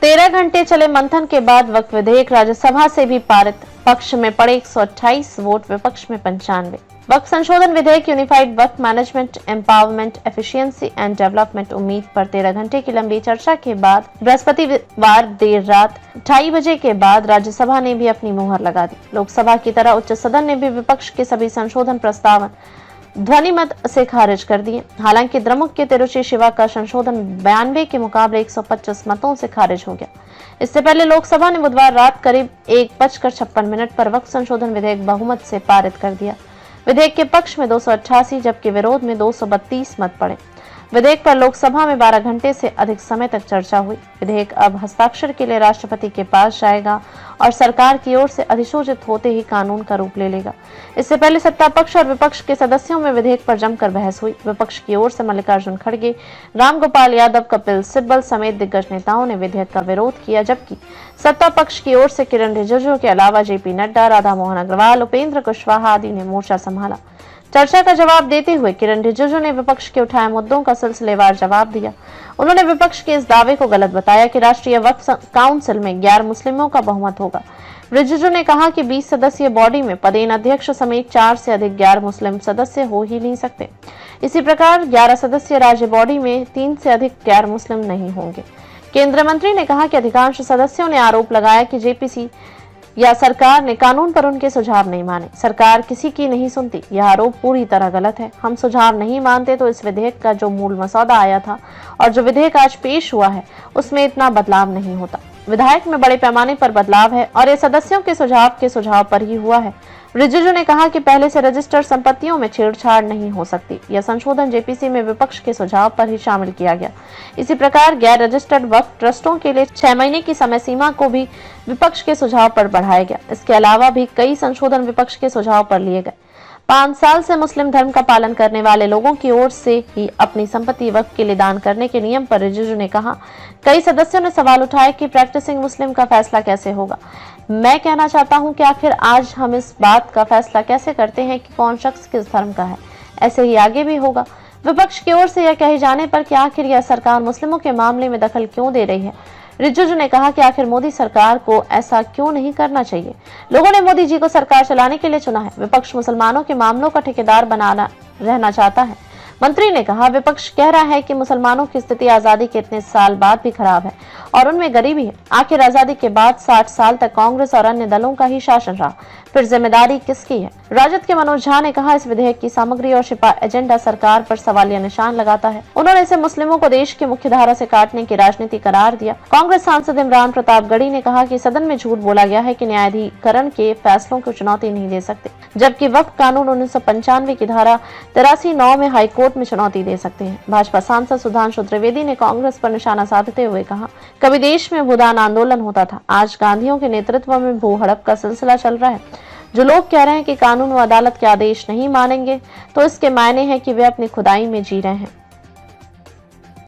13 घंटे चले मंथन के बाद वक्फ विधेयक राज्यसभा से भी पारित। पक्ष में पड़े 128 वोट, विपक्ष में 95। वक्फ संशोधन विधेयक unified Waqf management, empowerment, efficiency and development उम्मीद पर 13 घंटे की लंबी चर्चा के बाद बृहस्पतिवार देर रात 2:30 बजे के बाद राज्यसभा ने भी अपनी मुहर लगा दी। लोकसभा की तरह उच्च सदन ने भी विपक्ष के सभी संशोधन प्रस्ताव ध्वनि मत से खारिज कर दिए। हालांकि द्रमुक के तिरुचि शिवा का संशोधन 92 के मुकाबले 125 मतों से खारिज हो गया। इससे पहले लोकसभा ने बुधवार रात करीब 1:56 पर वक्फ संशोधन विधेयक बहुमत से पारित कर दिया। विधेयक के पक्ष में 288 जबकि विरोध में 232 मत पड़े। विधेयक पर लोकसभा में 12 घंटे से अधिक समय तक चर्चा हुई। विधेयक अब हस्ताक्षर के लिए राष्ट्रपति के पास जाएगा और सरकार की ओर से अधिसूचित होते ही कानून का रूप ले लेगा। इससे पहले सत्ता पक्ष और विपक्ष के सदस्यों में विधेयक पर जमकर बहस हुई। विपक्ष की ओर से मल्लिकार्जुन खड़गे, रामगोपाल यादव, कपिल सिब्बल समेत दिग्गज नेताओं ने विधेयक का विरोध किया, जबकि सत्ता पक्ष की ओर से किरण रिजिजू के अलावा जेपी नड्डा, राधा मोहन अग्रवाल, उपेंद्र कुशवाहा आदि ने मोर्चा संभाला। चर्चा का जवाब देते हुए किरण रिजिजू ने विपक्ष के उठाए मुद्दों का सिलसिलेवार जवाब दिया। उन्होंने विपक्ष के इस दावे को गलत बताया कि राष्ट्रीय वक्फ काउंसिल में गैर मुस्लिमों का बहुमत होगा। रिजिजू ने कहा कि 20 सदस्यीय बॉडी में पदेन अध्यक्ष समेत 4 से अधिक गैर मुस्लिम सदस्य हो ही नहीं सकते। इसी प्रकार 11 सदस्यीय राज्य बॉडी में 3 से अधिक गैर मुस्लिम नहीं होंगे। केंद्रीय मंत्री ने कहा कि अधिकांश सदस्यों ने आरोप लगाया कि जेपीसी या सरकार ने कानून पर उनके सुझाव नहीं माने। सरकार किसी की नहीं सुनती, यह आरोप पूरी तरह गलत है। हम सुझाव नहीं मानते तो इस विधेयक का जो मूल मसौदा आया था और जो विधेयक आज पेश हुआ है उसमें इतना बदलाव नहीं होता। विधेयक में बड़े पैमाने पर बदलाव है और ये सदस्यों के सुझाव पर ही हुआ है। रिजिजू ने कहा कि पहले से रजिस्टर्ड संपत्तियों में छेड़छाड़ नहीं हो सकती। यह संशोधन जेपीसी में विपक्ष के सुझाव पर ही शामिल किया गया। इसी प्रकार गैर रजिस्टर्ड वक्फ ट्रस्टों के लिए 6 महीने की समय सीमा को भी विपक्ष के सुझाव पर बढ़ाया गया। इसके अलावा भी कई संशोधन विपक्ष के सुझाव पर लिए गए। 5 साल से मुस्लिम धर्म का पालन करने वाले लोगों की ओर से ही अपनी संपत्ति वक्फ के लिए दान करने के नियम पर रिजिजू ने कहा, कई सदस्यों ने सवाल उठाया कि प्रैक्टिसिंग मुस्लिम का फैसला कैसे होगा। मैं कहना चाहता हूं कि आखिर आज हम इस बात का फैसला कैसे करते हैं कि कौन शख्स किस धर्म का है, ऐसे ही आगे भी होगा। विपक्ष की ओर से यह कहे जाने पर कि आखिर यह सरकार मुस्लिमों के मामले में दखल क्यों दे रही है, रिजिजू ने कहा कि आखिर मोदी सरकार को ऐसा क्यों नहीं करना चाहिए। लोगों ने मोदी जी को सरकार चलाने के लिए चुना है। विपक्ष मुसलमानों के मामलों का ठेकेदार बनाना रहना चाहता है। मंत्री ने कहा, विपक्ष कह रहा है कि मुसलमानों की स्थिति आजादी के इतने साल बाद भी खराब है और उनमें गरीबी है। आखिर आजादी के बाद 60 साल तक कांग्रेस और अन्य दलों का ही शासन रहा, फिर जिम्मेदारी किसकी है। राजद के मनोज झा ने कहा, इस विधेयक की सामग्री और छिपा एजेंडा सरकार पर सवालिया निशान लगाता है। उन्होंने इसे मुस्लिमों को देश की मुख्य धारा से काटने की राजनीति करार दिया। कांग्रेस सांसद इमरान प्रतापगढ़ी ने कहा कि सदन में झूठ बोला गया है कि न्यायाधिकरण के फैसलों को चुनौती नहीं दे सकते, जबकि वक्फ कानून 1995 की धारा 83(9) में हाईकोर्ट में चुनौती दे सकते हैं। भाजपा सांसद सुधांशु त्रिवेदी ने कांग्रेस पर निशाना साधते हुए कहा, कभी देश में भूदान आंदोलन होता था, आज गांधियों के नेतृत्व में भू हड़प का सिलसिला चल रहा है। जो लोग कह रहे हैं कि कानून व अदालत के आदेश नहीं मानेंगे, तो इसके मायने हैं कि वे अपनी खुदाई में जी रहे हैं।